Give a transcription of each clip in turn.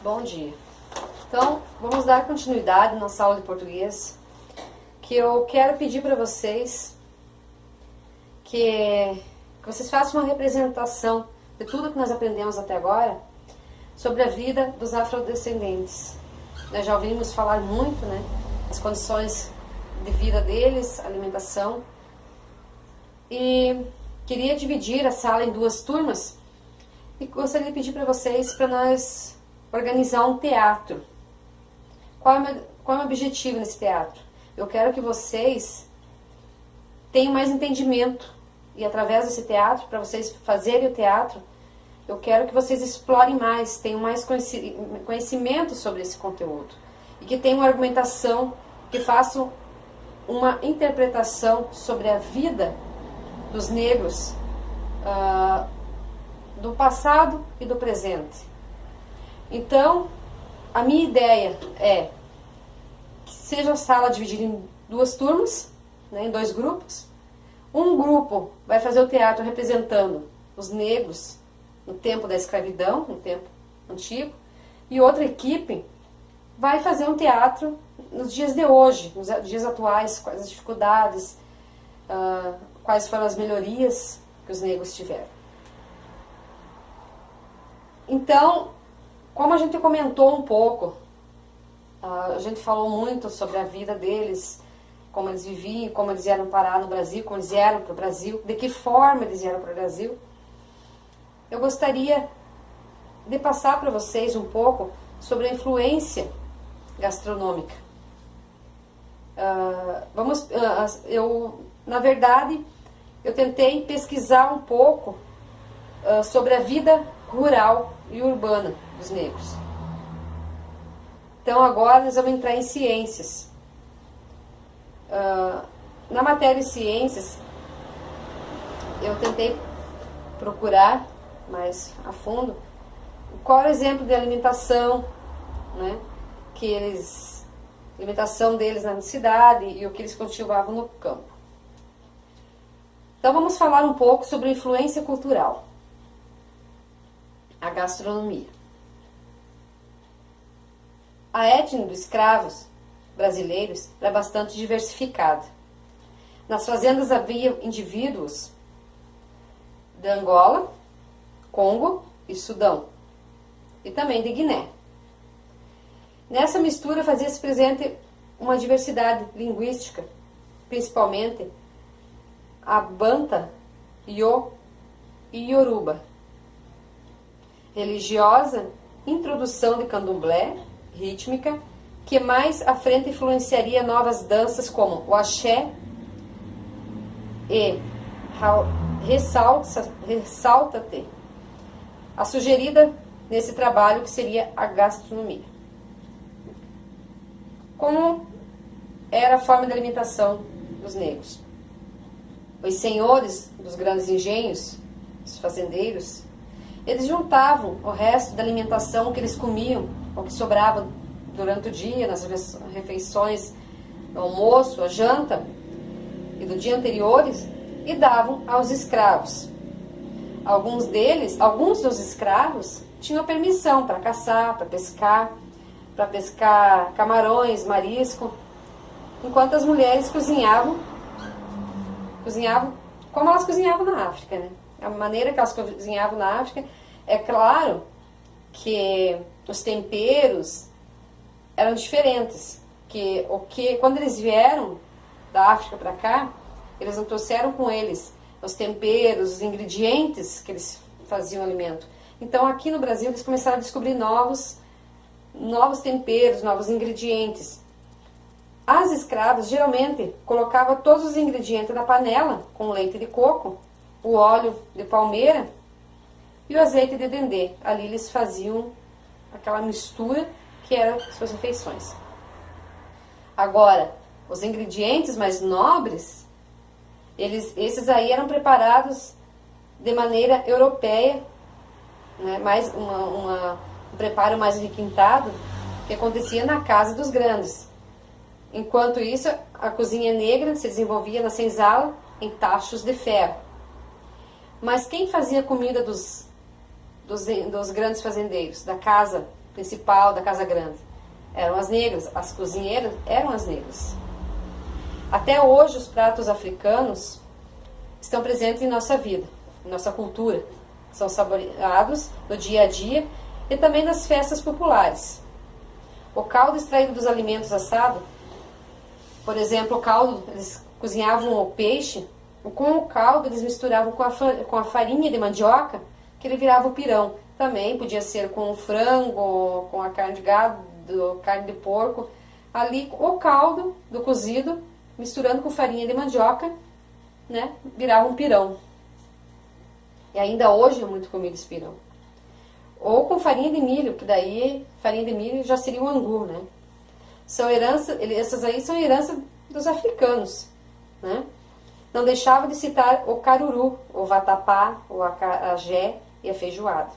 Bom dia. Então, vamos dar continuidade na nossa aula de português, que eu quero pedir para vocês que vocês façam uma representação de tudo que nós aprendemos até agora sobre a vida dos afrodescendentes. Nós já ouvimos falar muito, né, as condições de vida deles, alimentação, e queria dividir a sala em duas turmas e gostaria de pedir para vocês para nós organizar um teatro. Qual é o meu objetivo nesse teatro? Eu quero que vocês tenham mais entendimento e através desse teatro, para vocês fazerem o teatro, eu quero que vocês explorem mais, tenham mais conhecimento sobre esse conteúdo e que tenham uma argumentação, que façam uma interpretação sobre a vida dos negros do passado e do presente. Então, a minha ideia é que seja a sala dividida em duas turmas, né, em dois grupos. Um grupo vai fazer o teatro representando os negros no tempo da escravidão, no tempo antigo, e outra equipe vai fazer um teatro nos dias de hoje, nos dias atuais, quais as dificuldades, quais foram as melhorias que os negros tiveram. Então, como a gente comentou um pouco, a gente falou muito sobre a vida deles, como eles viviam, como eles vieram parar no Brasil, como eles vieram para o Brasil, de que forma eles vieram para o Brasil. Eu gostaria de passar para vocês um pouco sobre a influência gastronômica. Na verdade, eu tentei pesquisar um pouco sobre a vida rural e urbana dos negros. Então agora nós vamos entrar em ciências. Na matéria de ciências, eu tentei procurar mais a fundo qual era o exemplo de alimentação, né, alimentação deles na cidade e o que eles cultivavam no campo. Então vamos falar um pouco sobre a influência cultural, a gastronomia. A etnia dos escravos brasileiros era bastante diversificada. Nas fazendas havia indivíduos de Angola, Congo e Sudão, e também de Guiné. Nessa mistura fazia-se presente uma diversidade linguística, principalmente a Banta, Iô e Yoruba. Religiosa, introdução de candomblé, rítmica, que mais à frente influenciaria novas danças como o axé e ressalta-te, a sugerida nesse trabalho que seria a gastronomia. Como era a forma de alimentação dos negros? Os senhores dos grandes engenhos, os fazendeiros, eles juntavam o resto da alimentação que eles comiam, o que sobrava durante o dia, nas refeições, no almoço, a janta e do dia anteriores, e davam aos escravos. Alguns dos escravos, tinham permissão para caçar, para pescar camarões, marisco, enquanto as mulheres cozinhavam como elas cozinhavam na África, né? A maneira que elas cozinhavam na África, é claro que os temperos eram diferentes, quando eles vieram da África para cá, eles não trouxeram com eles os temperos, os ingredientes que eles faziam o alimento. Então aqui no Brasil eles começaram a descobrir novos temperos, novos ingredientes. As escravas geralmente colocavam todos os ingredientes na panela com leite de coco, o óleo de palmeira e o azeite de dendê. Ali eles faziam aquela mistura que eram as suas refeições. Agora, os ingredientes mais nobres, esses aí eram preparados de maneira europeia, né, mais um preparo mais requintado, que acontecia na casa dos grandes. Enquanto isso, a cozinha negra se desenvolvia na senzala em tachos de ferro. Mas quem fazia a comida dos grandes fazendeiros, da casa principal da casa grande. Eram as negras, as cozinheiras eram as negras. Até hoje os pratos africanos estão presentes em nossa vida, em nossa cultura. São saboreados no dia a dia e também nas festas populares. O caldo extraído dos alimentos assados, por exemplo, o caldo, eles cozinhavam o peixe, e com o caldo eles misturavam com a farinha de mandioca, que ele virava o pirão. Também podia ser com o frango, com a carne de gado, carne de porco. Ali o caldo do cozido, misturando com farinha de mandioca, né, virava um pirão. E ainda hoje é muito comido esse pirão. Ou com farinha de milho, que daí farinha de milho já seria o angu, né? Essas aí são heranças dos africanos, né? Não deixava de citar o caruru, o vatapá, o acarajé e a feijoada.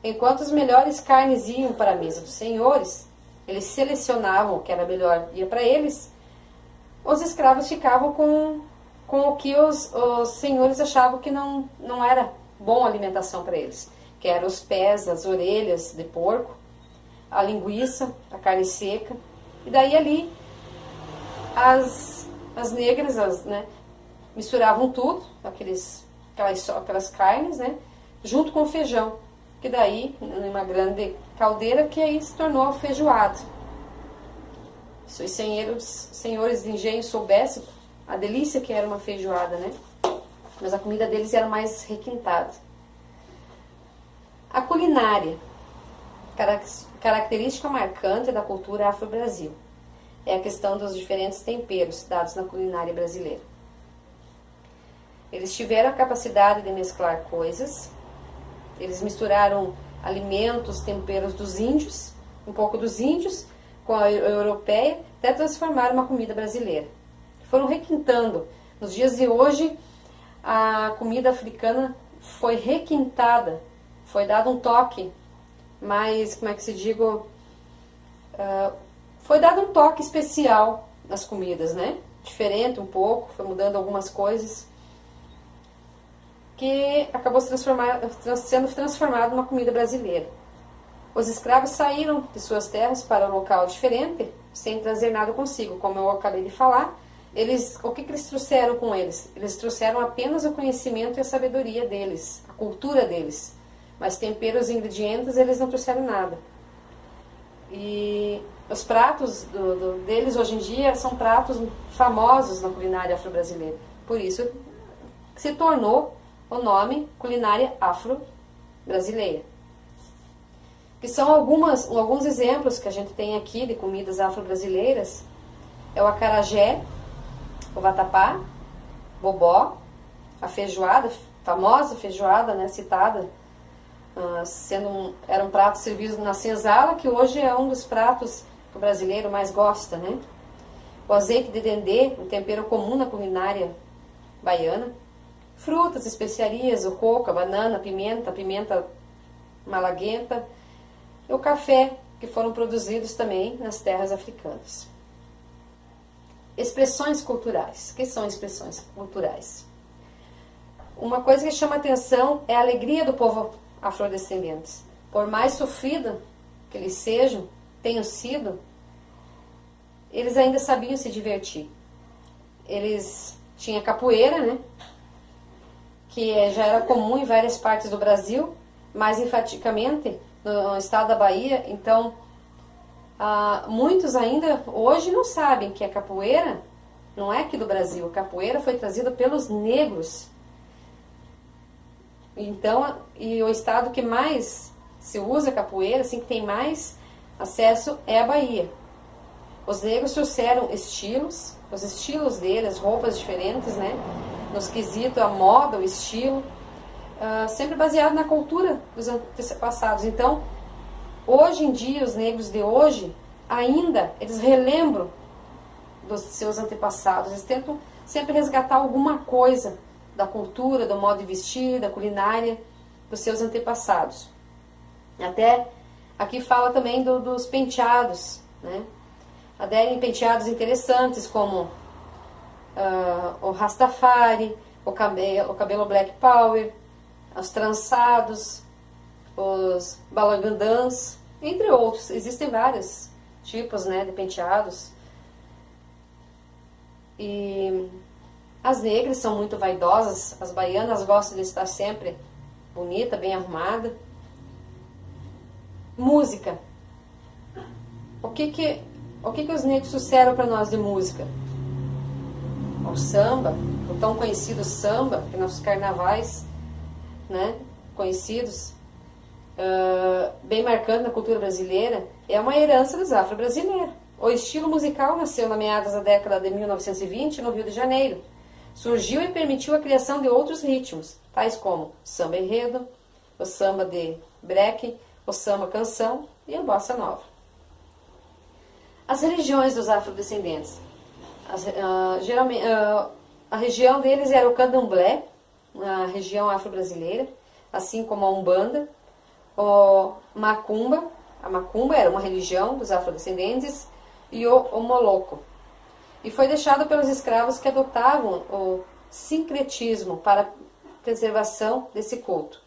Enquanto as melhores carnes iam para a mesa dos senhores, eles selecionavam o que era melhor, ia para eles, os escravos ficavam com o que os senhores achavam que não era boa alimentação para eles, que eram os pés, as orelhas de porco, a linguiça, a carne seca. E daí ali as negras, né, misturavam tudo, aquelas carnes, né, junto com o feijão, que daí, numa grande caldeira, que aí se tornou feijoada. Se os senhores de engenho soubessem a delícia que era uma feijoada, né? Mas a comida deles era mais requintada. A culinária, característica marcante da cultura afro-brasil, é a questão dos diferentes temperos dados na culinária brasileira. Eles tiveram a capacidade de mesclar coisas, eles misturaram alimentos, temperos dos índios, um pouco dos índios, com a europeia, até transformar uma comida brasileira. Foram requintando. Nos dias de hoje, a comida africana foi requintada, foi dado um toque mais, como é que se digo, foi dado um toque especial nas comidas, né? Diferente um pouco, foi mudando algumas coisas, que acabou sendo transformado numa comida brasileira. Os escravos saíram de suas terras para um local diferente, sem trazer nada consigo, como eu acabei de falar. O que eles trouxeram com eles? Eles trouxeram apenas o conhecimento e a sabedoria deles, a cultura deles. Mas temperos e ingredientes, eles não trouxeram nada. E os pratos deles hoje em dia são pratos famosos na culinária afro-brasileira. Por isso se tornou o nome culinária afro-brasileira. Que são alguns exemplos que a gente tem aqui de comidas afro-brasileiras. É o acarajé, o vatapá, bobó, a feijoada, famosa feijoada, né, citada, era um prato servido na senzala, que hoje é um dos pratos que o brasileiro mais gosta, né? O azeite de dendê, um tempero comum na culinária baiana. Frutas, especiarias, o coco, a banana, a pimenta malagueta. E o café, que foram produzidos também nas terras africanas. Expressões culturais. O que são expressões culturais? Uma coisa que chama atenção é a alegria do povo afrodescendente. Por mais sofrida que eles tenham sido, eles ainda sabiam se divertir. Eles tinham capoeira, né? Que já era comum em várias partes do Brasil, mais enfaticamente no estado da Bahia. Então, muitos ainda hoje não sabem que a capoeira não é aqui do Brasil. A capoeira foi trazida pelos negros. Então, e o estado que mais se usa capoeira, assim, que tem mais acesso, é a Bahia. Os negros trouxeram estilos, os estilos deles, roupas diferentes, né? Nos quesitos, a moda, o estilo, sempre baseado na cultura dos antepassados. Então, hoje em dia, os negros de hoje, ainda, eles relembram dos seus antepassados. Eles tentam sempre resgatar alguma coisa da cultura, do modo de vestir, da culinária dos seus antepassados. Até aqui fala também dos penteados, né? Aderem penteados interessantes como o Rastafari, o cabelo Black Power, os trançados, os balagandãs, entre outros. Existem vários tipos, né, de penteados. E as negras são muito vaidosas, as baianas gostam de estar sempre bonita, bem arrumada. Música. O que os negros trouxeram para nós de música? O samba, o tão conhecido samba, que nossos carnavais, né, conhecidos, bem marcando na cultura brasileira, é uma herança dos afro-brasileiros. O estilo musical nasceu na meados da década de 1920 no Rio de Janeiro. Surgiu e permitiu a criação de outros ritmos, tais como samba enredo, o samba de break, o samba canção e a bossa nova. As religiões dos afrodescendentes. Geralmente, a região deles era o candomblé, a região afro-brasileira, assim como a umbanda, o macumba. A macumba era uma religião dos afrodescendentes, e o moloco. E foi deixado pelos escravos que adotavam o sincretismo para a preservação desse culto.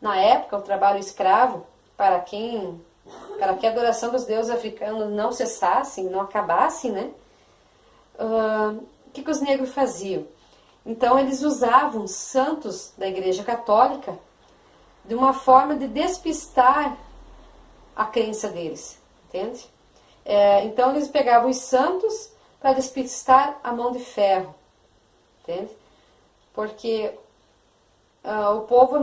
Na época, o trabalho escravo, para que a adoração dos deuses africanos não cessasse, não acabasse, né? O que os negros faziam? Então, eles usavam santos da Igreja Católica de uma forma de despistar a crença deles, entende? Então, eles pegavam os santos para despistar a mão de ferro, entende? Porque o povo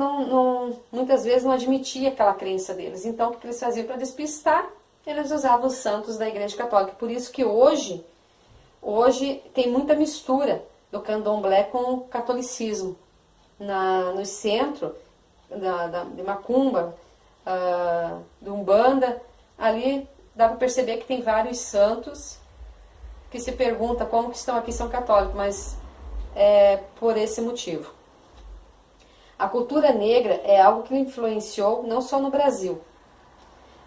muitas vezes não admitia aquela crença deles. Então, o que eles faziam para despistar? Eles usavam os santos da Igreja Católica. Por isso que hoje tem muita mistura do candomblé com o catolicismo. No centro de macumba, de umbanda, ali dá para perceber que tem vários santos que se pergunta como que estão aqui são católicos, mas é por esse motivo. A cultura negra é algo que influenciou não só no Brasil,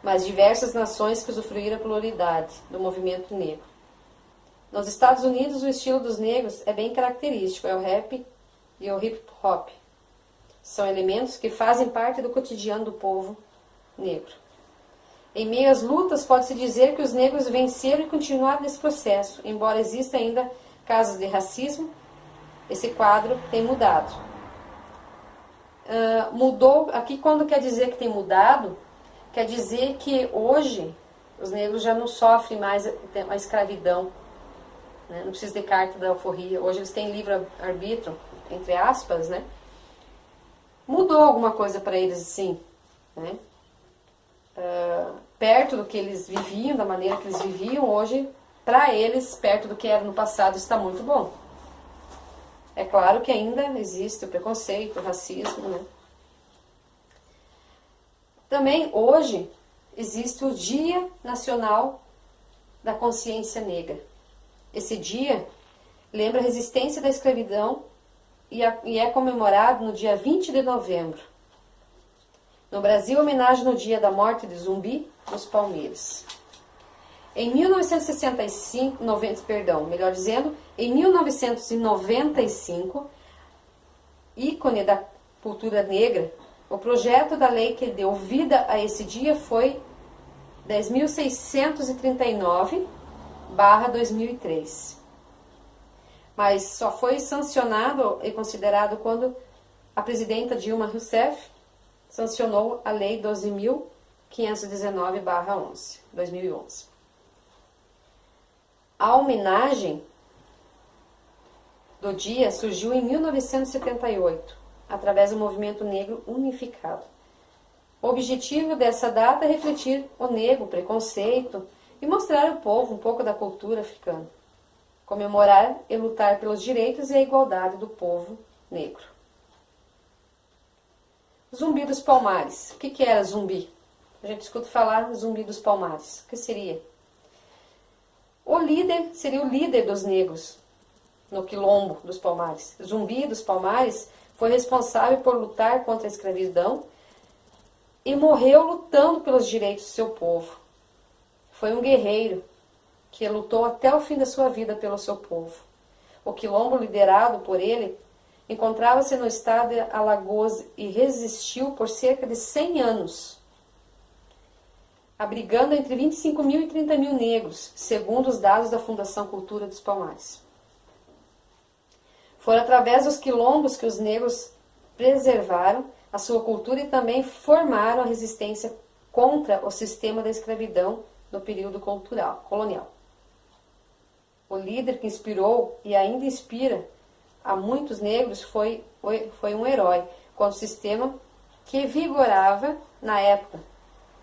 mas diversas nações que usufruíram a pluralidade do movimento negro. Nos Estados Unidos, o estilo dos negros é bem característico, é o rap e o hip hop. São elementos que fazem parte do cotidiano do povo negro. Em meio às lutas, pode-se dizer que os negros venceram e continuaram nesse processo. Embora exista ainda casos de racismo, esse quadro tem mudado. Mudou, aqui quando quer dizer que tem mudado, quer dizer que hoje os negros já não sofrem mais a escravidão, né? Não precisa de carta da alforria. Hoje eles têm livre-arbítrio, entre aspas, né? Mudou alguma coisa para eles, sim, né? Perto do que eles viviam, da maneira que eles viviam, hoje, para eles, perto do que era no passado, está muito bom. É claro que ainda existe o preconceito, o racismo, né? Também, hoje, existe o Dia Nacional da Consciência Negra. Esse dia lembra a resistência da escravidão e é comemorado no dia 20 de novembro. No Brasil, homenagem no dia da morte de Zumbi dos Palmeiras. Em 1995, ícone da cultura negra, o projeto da lei que deu vida a esse dia foi 10.639/2003. Mas só foi sancionado e considerado quando a presidenta Dilma Rousseff sancionou a Lei 12.519/2011. A homenagem do dia surgiu em 1978, através do Movimento Negro Unificado. O objetivo dessa data é refletir o negro, o preconceito e mostrar ao povo um pouco da cultura africana. Comemorar e lutar pelos direitos e a igualdade do povo negro. Zumbi dos Palmares. O que era zumbi? A gente escuta falar Zumbi dos Palmares. O que seria? O líder seria o líder dos negros no quilombo dos Palmares. Zumbi dos Palmares foi responsável por lutar contra a escravidão e morreu lutando pelos direitos do seu povo. Foi um guerreiro que lutou até o fim da sua vida pelo seu povo. O quilombo liderado por ele encontrava-se no estado de Alagoas e resistiu por cerca de 100 anos. abrigando entre 25 mil e 30 mil negros, segundo os dados da Fundação Cultura dos Palmares. Foi através dos quilombos que os negros preservaram a sua cultura e também formaram a resistência contra o sistema da escravidão no período colonial. O líder que inspirou e ainda inspira a muitos negros foi um herói contra o sistema que vigorava na época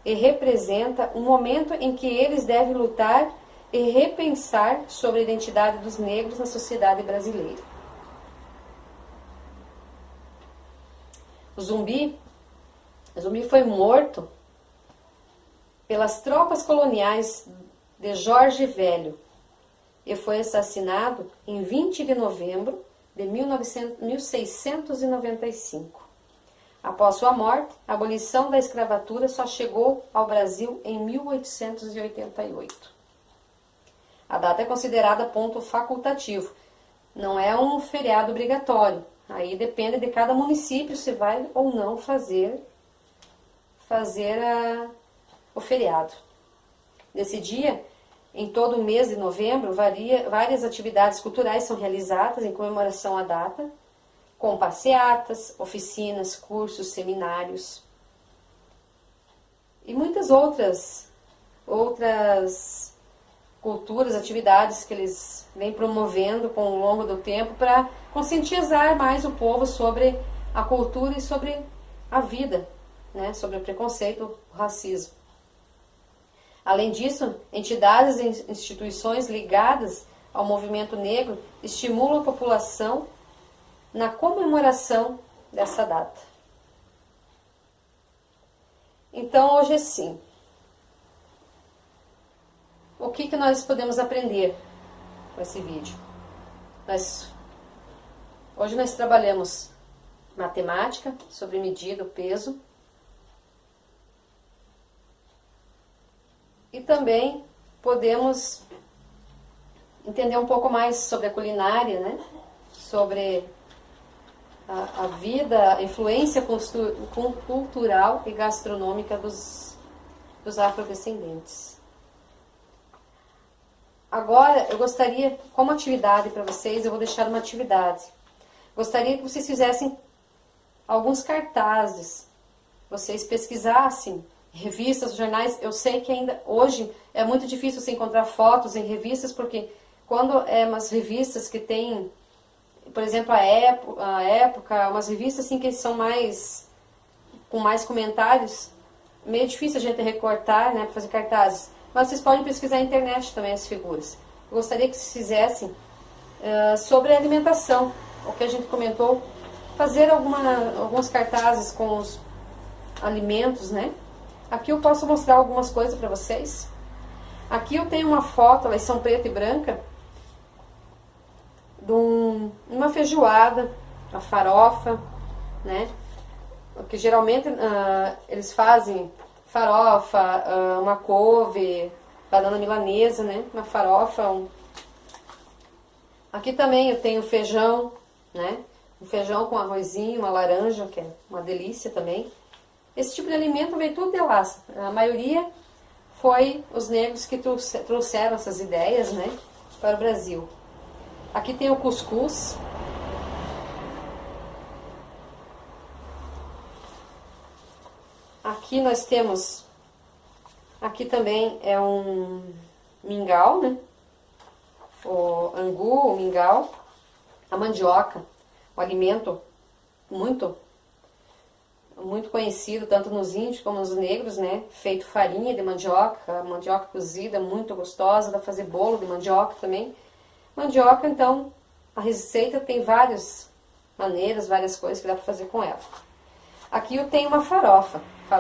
e representa um momento em que eles devem lutar e repensar sobre a identidade dos negros na sociedade brasileira. O Zumbi foi morto pelas tropas coloniais de Jorge Velho e foi assassinado em 20 de novembro de 1695. Após sua morte, a abolição da escravatura só chegou ao Brasil em 1888. A data é considerada ponto facultativo, não é um feriado obrigatório. Aí depende de cada município se vai ou não fazer o feriado. Nesse dia, em todo o mês de novembro, várias atividades culturais são realizadas em comemoração à data, com passeatas, oficinas, cursos, seminários e muitas outras culturas, atividades que eles vêm promovendo com o longo do tempo para conscientizar mais o povo sobre a cultura e sobre a vida, né? Sobre o preconceito, o racismo. Além disso, entidades e instituições ligadas ao movimento negro estimulam a população na comemoração dessa data. Então, hoje é sim. O que nós podemos aprender com esse vídeo? Hoje nós trabalhamos matemática, sobre medida, o peso. E também podemos entender um pouco mais sobre a culinária, né? Sobre a vida, a influência cultural e gastronômica dos afrodescendentes. Agora, eu gostaria, como atividade para vocês, eu vou deixar uma atividade. Gostaria que vocês fizessem alguns cartazes, vocês pesquisassem revistas, jornais. Eu sei que ainda hoje é muito difícil você encontrar fotos em revistas, porque quando é umas revistas que tem, por exemplo, a época, umas revistas assim que são com mais comentários, meio difícil a gente recortar, né, para fazer cartazes. Mas vocês podem pesquisar na internet também as figuras. Eu gostaria que vocês fizessem sobre a alimentação, o que a gente comentou, fazer alguns cartazes com os alimentos, né? Aqui eu posso mostrar algumas coisas para vocês. Aqui eu tenho uma foto, elas são preta e branca, de uma feijoada, a farofa, né? Que geralmente eles fazem farofa, uma couve, banana milanesa, né? Uma farofa. Aqui também eu tenho feijão, né? Um feijão com arrozinho, uma laranja, que é uma delícia também. Esse tipo de alimento veio tudo de lá. A maioria foi os negros que trouxeram essas ideias, né, para o Brasil. Aqui tem o cuscuz. Aqui nós temos, aqui também é um mingau, né? O angu, o mingau, a mandioca, um alimento muito conhecido tanto nos índios como nos negros, né? Feito farinha de mandioca, mandioca cozida, muito gostosa, dá pra fazer bolo de mandioca também. Mandioca, então, a receita tem várias maneiras, várias coisas que dá pra fazer com ela. Aqui eu tenho uma farofa. A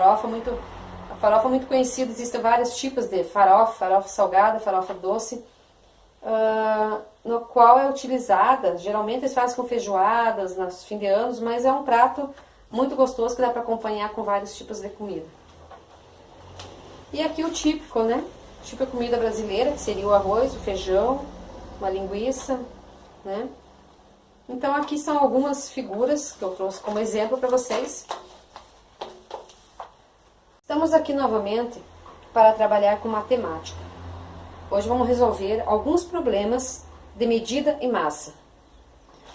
farofa muito conhecida, existem vários tipos de farofa, farofa salgada, farofa doce, no qual é utilizada, geralmente eles fazem com feijoadas, nos fim de anos, mas é um prato muito gostoso que dá para acompanhar com vários tipos de comida. E aqui o típico, né? Típica comida brasileira, que seria o arroz, o feijão, uma linguiça, né? Então aqui são algumas figuras que eu trouxe como exemplo para vocês. Estamos aqui novamente para trabalhar com matemática. Hoje vamos resolver alguns problemas de medida e massa.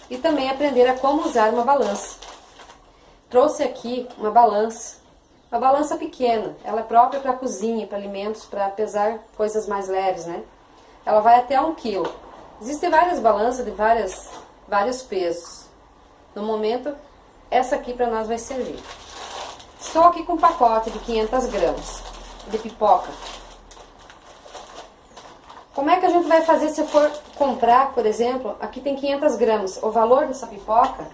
E também aprender a como usar uma balança. Trouxe aqui uma balança pequena. Ela é própria para cozinha, para alimentos, para pesar coisas mais leves, né? Ela vai até 1 kg. Existem várias balanças de vários pesos. No momento, essa aqui para nós vai servir. Estou aqui com um pacote de 500 gramas de pipoca. Como é que a gente vai fazer se for comprar, por exemplo, aqui tem 500 gramas. O valor dessa pipoca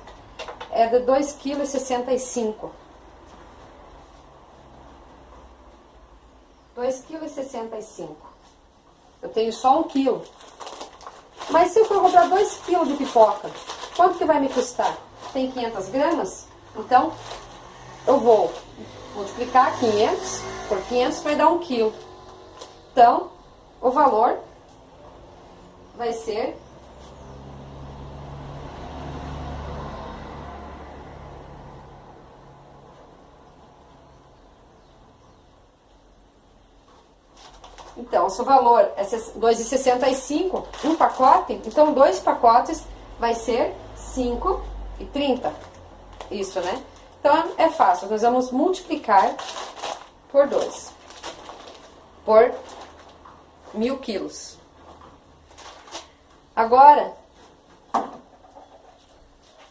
é de 2,65 kg. 2,65 kg. Eu tenho só 1 kg. Mas se eu for comprar 2 kg de pipoca, quanto que vai me custar? Tem 500 gramas? Então, eu vou multiplicar 500 por 500, vai dar 1 kg. Então, o valor vai ser Então, se o valor é 2,65, um pacote, então 2 pacotes vai ser 5,30. Isso, né? Então, é fácil. Nós vamos multiplicar por 2. Por 1.000 quilos. Agora,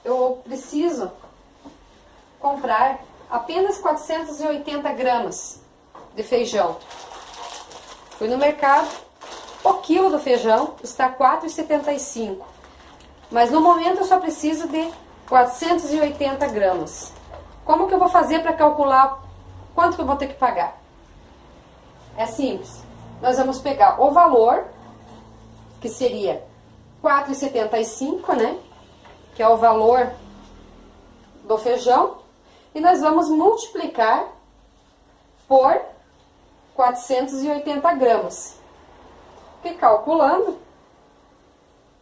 eu preciso comprar apenas 480 gramas de feijão. Fui no mercado, o quilo do feijão está R$ 4,75. Mas no momento eu só preciso de 480 gramas. Como que eu vou fazer para calcular quanto que eu vou ter que pagar? É simples. Nós vamos pegar o valor, que seria 4,75, né? Que é o valor do feijão. E nós vamos multiplicar por 480 gramas. E calculando,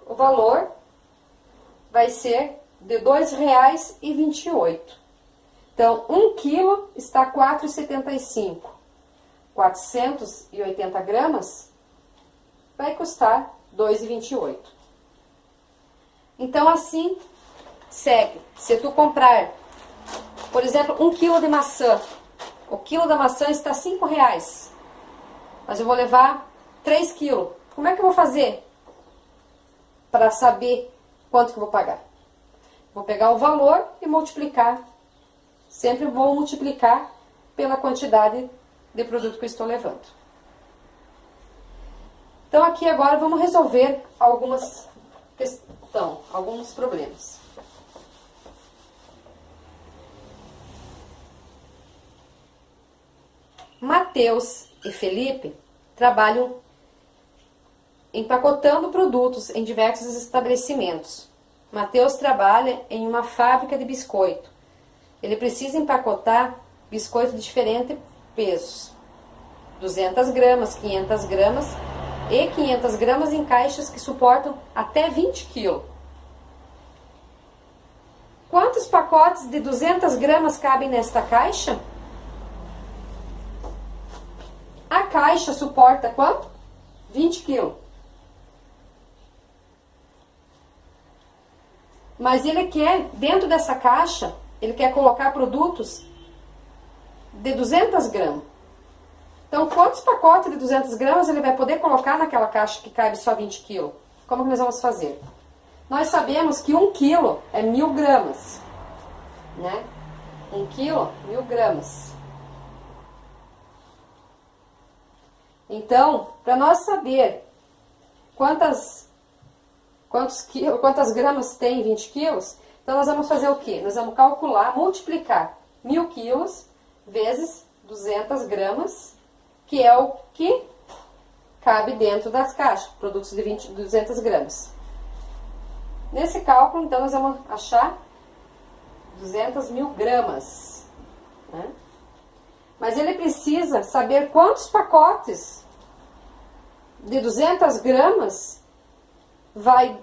o valor vai ser de R$ 2,28. Então, 1 quilo está R$ 4,75. 480 gramas vai custar R$ 2,28. Então, assim segue. Se tu comprar, por exemplo, 1 quilo de maçã, o quilo da maçã está R$ 5,00. Mas eu vou levar 3 quilos. Como é que eu vou fazer para saber quanto que eu vou pagar? Vou pegar o valor e multiplicar. Sempre vou multiplicar pela quantidade de produto que eu estou levando. Então, aqui agora vamos resolver alguns problemas. Mateus e Felipe trabalham empacotando produtos em diversos estabelecimentos. Mateus trabalha em uma fábrica de biscoito. Ele precisa empacotar biscoito de diferentes pesos. 200 gramas, 500 gramas e 500 gramas em caixas que suportam até 20 kg. Quantos pacotes de 200 gramas cabem nesta caixa? A caixa suporta quanto? 20 kg. Mas ele quer, dentro dessa caixa, ele quer colocar produtos de 200 gramas. Então, quantos pacotes de 200 gramas ele vai poder colocar naquela caixa que cabe só 20 kg? Como que nós vamos fazer? Nós sabemos que 1 kg é 1.000 gramas. Né? 1 kg, 1.000 gramas. Então, para nós saber quantas gramas tem 20 quilos, então nós vamos fazer o quê? Nós vamos calcular, multiplicar 1.000 quilos vezes 200 gramas, que é o que cabe dentro das caixas, produtos de 200 gramas. Nesse cálculo, então, nós vamos achar 200.000 gramas. Né? Mas ele precisa saber quantos pacotes de 200 gramas vai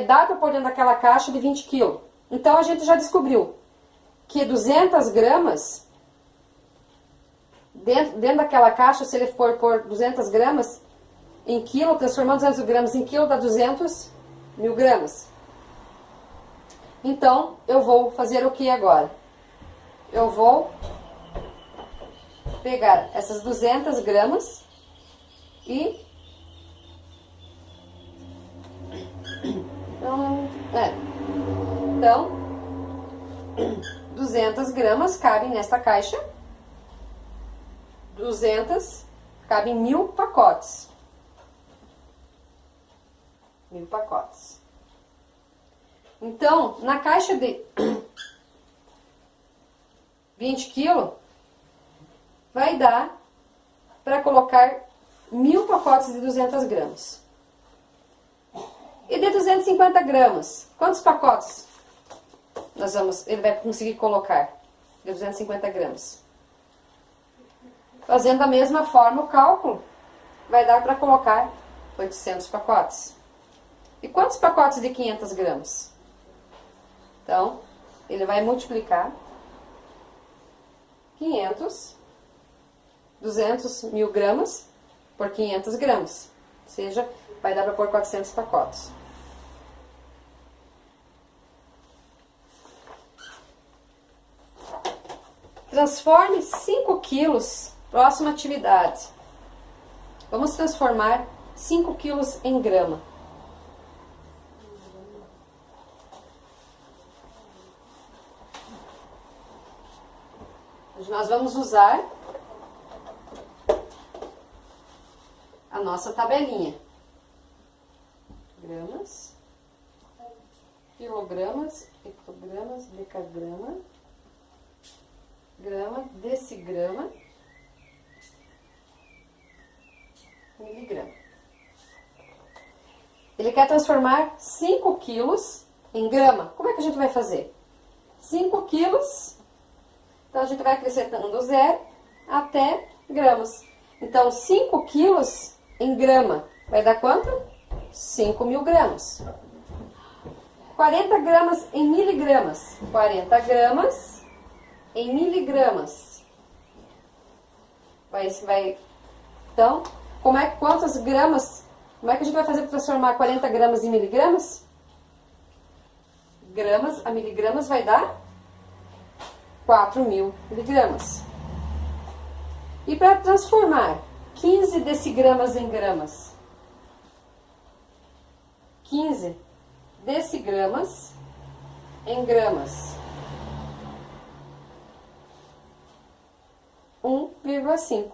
dar para pôr dentro daquela caixa de 20 kg. Então, a gente já descobriu que 200 gramas dentro daquela caixa, se ele for por 200 gramas em quilo, transformando 200 gramas em quilo, dá 200 mil gramas. Então, eu vou fazer o que agora? Eu vou pegar essas 200 gramas e... Então, 200 gramas cabem nesta caixa. 200 cabem 1000 pacotes. 1000 pacotes. Então, na caixa de 20 kg, vai dar para colocar 1000 pacotes de 200 gramas. E de 250 gramas, quantos pacotes ele vai conseguir colocar? De 250 gramas. Fazendo da mesma forma o cálculo, vai dar para colocar 800 pacotes. E quantos pacotes de 500 gramas? Então, ele vai multiplicar 200 mil gramas por 500 gramas. Ou seja, vai dar para pôr 400 pacotes. Transforme 5 quilos, próxima atividade. Vamos transformar 5 quilos em grama. Hoje nós vamos usar a nossa tabelinha. Gramas, quilogramas, hectogramas, decagrama, grama, decigrama, miligrama. Ele quer transformar 5 quilos em grama. Como é que a gente vai fazer? 5 quilos, então a gente vai acrescentando do 0 até gramas. Então, 5 quilos em grama vai dar quanto? 5.000 gramas. 40 gramas em miligramas. 40 gramas em miligramas. Então, quantas gramas? Como é que a gente vai fazer para transformar 40 gramas em miligramas? Gramas a miligramas vai dar 4.000 miligramas. E para transformar 15 decigramas em gramas? 15 decigramas em gramas. 1,5.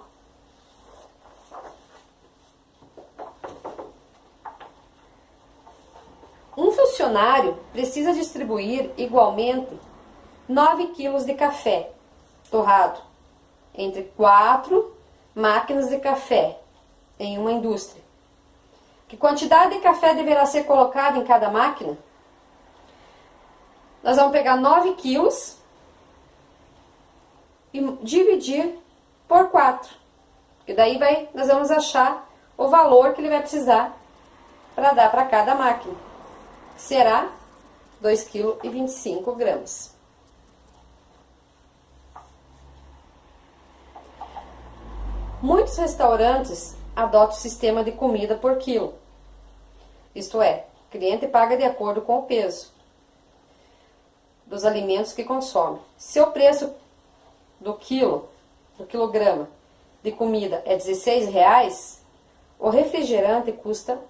Um funcionário precisa distribuir igualmente 9 quilos de café torrado entre 4 máquinas de café em uma indústria. Que quantidade de café deverá ser colocada em cada máquina? Nós vamos pegar 9 quilos e dividir por 4. E daí nós vamos achar o valor que ele vai precisar para dar para cada máquina. Que será 2,25 kg. Muitos restaurantes adotam o sistema de comida por quilo. Isto é, o cliente paga de acordo com o peso dos alimentos que consome. Se o preço do quilograma de comida é R$16, o refrigerante custa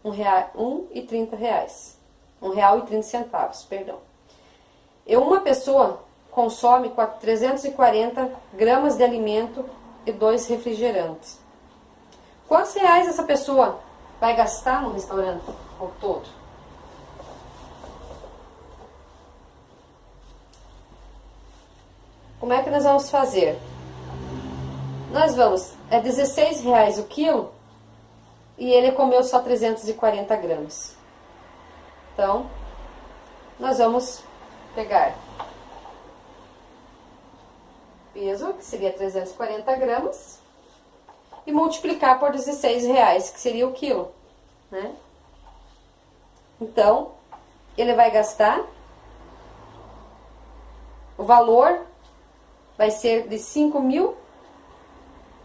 R$1,30. R$1,30, perdão. E uma pessoa consome 340 gramas de alimento e 2 refrigerantes. Quantos reais essa pessoa vai gastar no restaurante ao todo? Como é que nós vamos fazer? É R$16 o quilo e ele comeu só 340 gramas. Então, nós vamos pegar peso, que seria 340 gramas, e multiplicar por R$16, que seria o quilo, né? Então, ele vai gastar, o valor vai ser de 5.000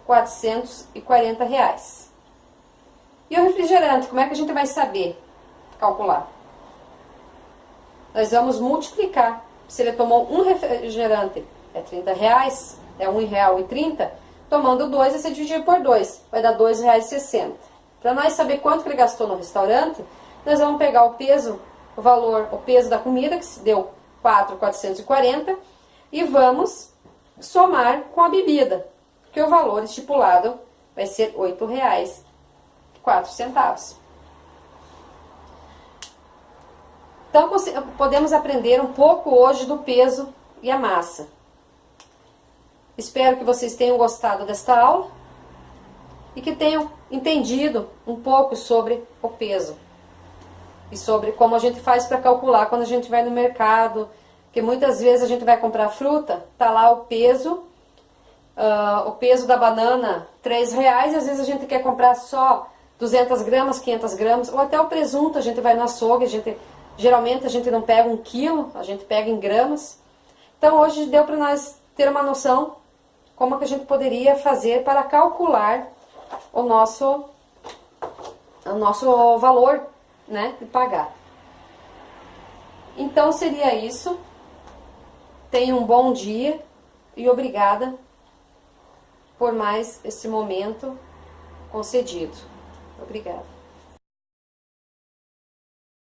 R$ 440. E o refrigerante, como é que a gente vai saber calcular? Nós vamos multiplicar. Se ele tomou um refrigerante, é R$ 30, é R$1,30. Tomando 2, vai ser dividido por 2, vai dar R$2,60. Para nós saber quanto que ele gastou no restaurante, nós vamos pegar o peso, o valor, o peso da comida, que deu 4.440, e vamos somar com a bebida, que o valor estipulado vai ser R$ 8,04. Então, podemos aprender um pouco hoje do peso e a massa. Espero que vocês tenham gostado desta aula e que tenham entendido um pouco sobre o peso e sobre como a gente faz para calcular quando a gente vai no mercado, que muitas vezes a gente vai comprar fruta, tá lá o peso da banana R$3, e às vezes a gente quer comprar só 200 gramas, 500 gramas, ou até o presunto, a gente vai no açougue, geralmente a gente não pega 1 quilo, a gente pega em gramas. Então hoje deu para nós ter uma noção como que a gente poderia fazer para calcular o nosso valor, né, de pagar. Então seria isso. Tenha um bom dia e obrigada por mais esse momento concedido. Obrigada.